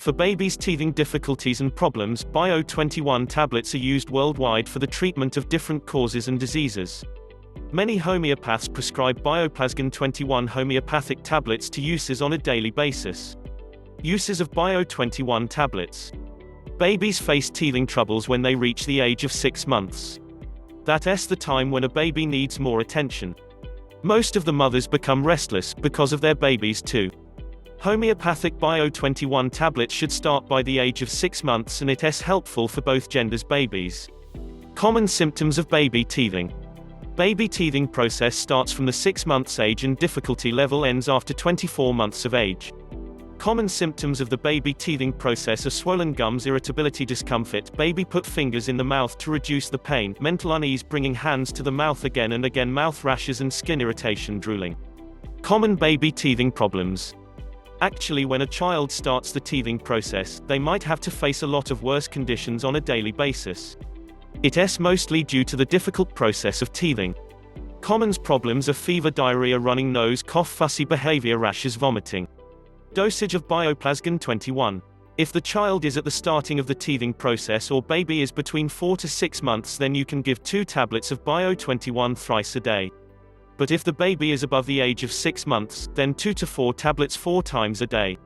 For babies' teething difficulties and problems, Bio21 tablets are used worldwide for the treatment of different causes and diseases. Many homeopaths prescribe Bioplasgen 21 homeopathic tablets to uses on a daily basis. Uses of Bio21 tablets. Babies face teething troubles when they reach the age of 6 months. That's the time when a baby needs more attention. Most of the mothers become restless because of their babies too. Homeopathic Bio21 tablets should start by the age of 6 months and it's helpful for both genders' babies. Common symptoms of baby teething. Baby teething process starts from the 6 months age and difficulty level ends after 24 months of age. Common symptoms of the baby teething process are swollen gums, irritability, discomfort. Baby put fingers in the mouth to reduce the pain, mental unease, bringing hands to the mouth again and again, mouth rashes and skin irritation, drooling. Common baby teething problems. Actually, when a child starts the teething process, they might have to face a lot of worse conditions on a daily basis. It's mostly due to the difficult process of teething. Common problems are fever, diarrhea, running nose, cough, fussy behavior, rashes, vomiting. Dosage of Bioplasgen 21. If the child is at the starting of the teething process or baby is between 4 to 6 months, then you can give 2 tablets of Bio21 thrice a day. But if the baby is above the age of 6 months, then 2 to 4 tablets 4 times a day.